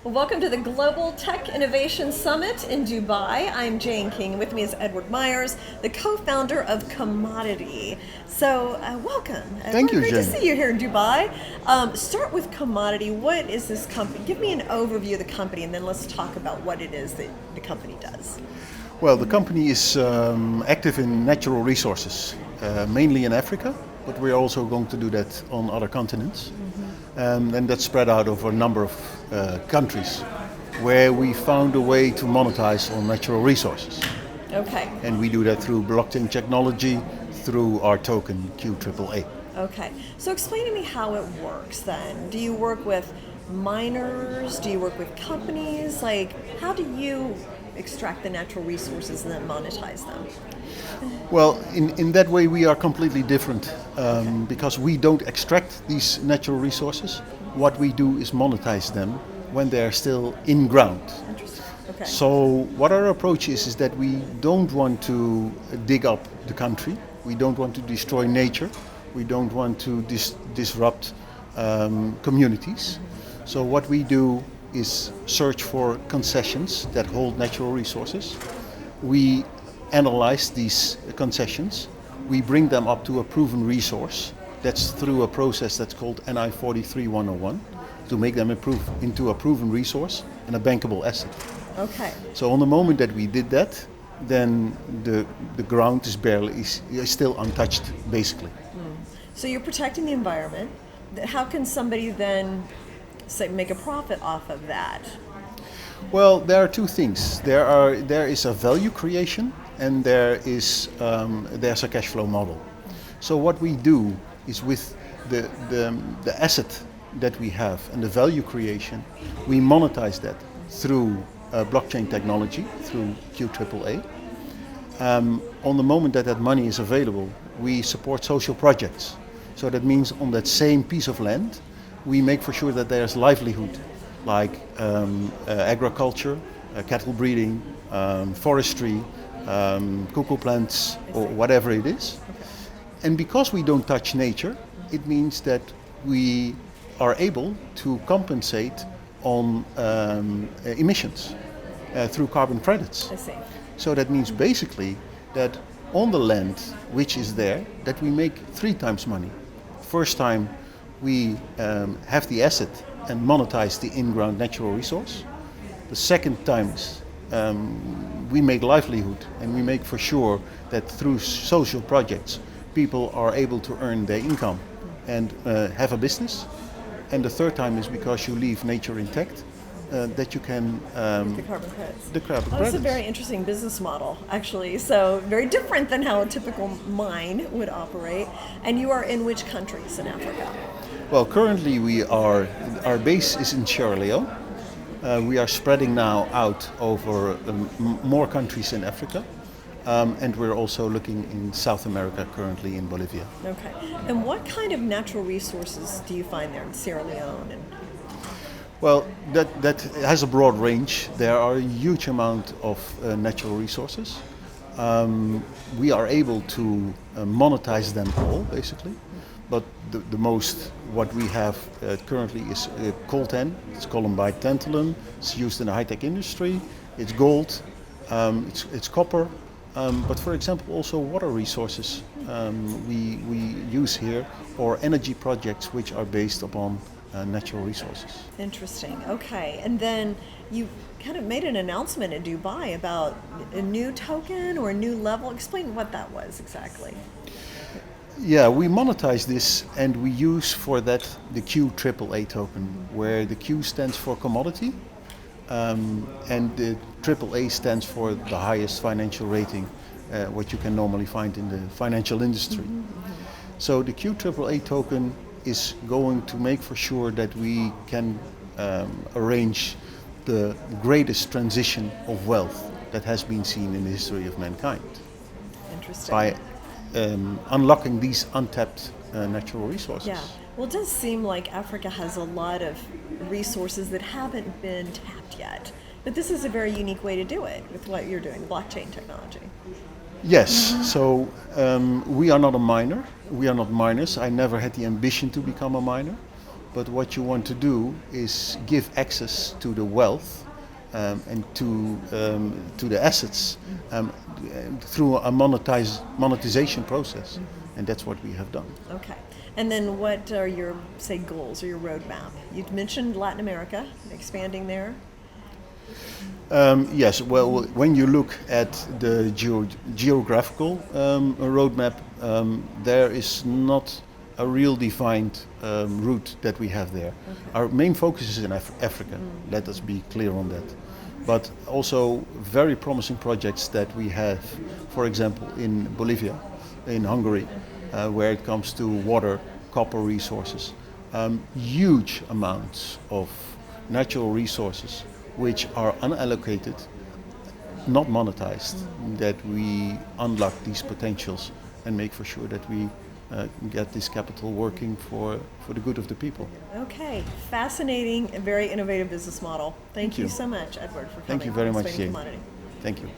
Well, welcome to the Global Tech Innovation Summit in Dubai. I'm Jane King, and with me is Edward Meijers, the co-founder of Qommodity. So, welcome. Thank you, Great Jane. to see you here in Dubai. Start with Qommodity. What is this company? Give me an overview of the company, and then let's talk about what it is that the company does. Well, the company is active in natural resources, mainly in Africa, but we're also going to do that on other continents. And that's spread out over a number of countries where we found a way to monetize on natural resources. Okay. And we do that through blockchain technology, through our token QAAA. Okay. So explain to me how it works then. Do you work with miners? Do you work with companies? Like, how do you extract the natural resources and then monetize them? Well, in that way we are completely different because we don't extract these natural resources. What we do is monetize them when they're still in ground. Interesting. Okay. So what our approach is that we don't want to dig up the country. We don't want to destroy nature. We don't want to disrupt communities. So what we do is search for concessions that hold natural resources. We analyze these concessions. We bring them up to a proven resource. That's through a process that's called NI 43-101 to make them into a proven resource and a bankable asset. Okay. So on the moment that we did that, then the ground is still untouched, basically. So you're protecting the environment. How can somebody then make a profit off of that? Well, there are two things. There is a value creation, and there's a cash flow model. So what we do is with the asset that we have and the value creation, we monetize that through blockchain technology, through QAAA. On the moment that money is available, we support social projects. So that means on that same piece of land, we make for sure that there's livelihood, like agriculture, cattle breeding, forestry, cocoa plants, or whatever it is. And because we don't touch nature, it means that we are able to compensate on emissions through carbon credits. I see. So that means basically that on the land which is there, that we make 3 times money. First time we have the asset and monetize the in-ground natural resource. The second time is we make livelihood, and we make for sure that through social projects people are able to earn their income and have a business. And the third time is because you leave nature intact, that you can The carbon credits. the carbon That's credits. a very interesting business model, actually. So very different than how a typical mine would operate. And you are in which countries in Africa? Well, currently our base is in Sierra Leone. We are spreading now out over more countries in Africa. And we're also looking in South America, currently in Bolivia. Okay. And what kind of natural resources do you find there in Sierra Leone? Well, that has a broad range. There are a huge amount of natural resources. We are able to monetize them all, basically. But the most, what we have currently is coltan. It's columbite tantalum. It's used in the high-tech industry. It's gold. It's copper. But for example, also water resources we use here, or energy projects which are based upon natural resources. Interesting. Okay. And then you kind of made an announcement in Dubai about a new token or a new level. Explain what that was exactly. Yeah, we monetize this, and we use for that the QAAA token, where the Q stands for commodity, and the AAA stands for the highest financial rating, what you can normally find in the financial industry. So the QAAA token is going to make for sure that we can arrange the greatest transition of wealth that has been seen in the history of mankind. Interesting. By unlocking these untapped natural resources. Yeah. Well, it does seem like Africa has a lot of resources that haven't been tapped yet. But this is a very unique way to do it with what you're doing, blockchain technology. Yes, so we are not a miner. We are not miners. I never had the ambition to become a miner. but what you want to do is give access to the wealth and to the assets through a monetization process, and that's what we have done. Okay. And then what are your, say, goals or your roadmap? You mentioned Latin America, expanding there. Yes, well, when you look at the geographical roadmap, there is not a real defined route that we have there. Okay. Our main focus is in Africa, let us be clear on that. But also very promising projects that we have, for example, in Bolivia, in Hungary, where it comes to water, copper resources, huge amounts of natural resources which are unallocated, not monetized, that we unlock these potentials and make for sure that we get this capital working for the good of the people. Okay, fascinating and very innovative business model. Thank you you. so much, Edward, for coming. Thank you very much, Explaining Jane. Qommodity. Thank you.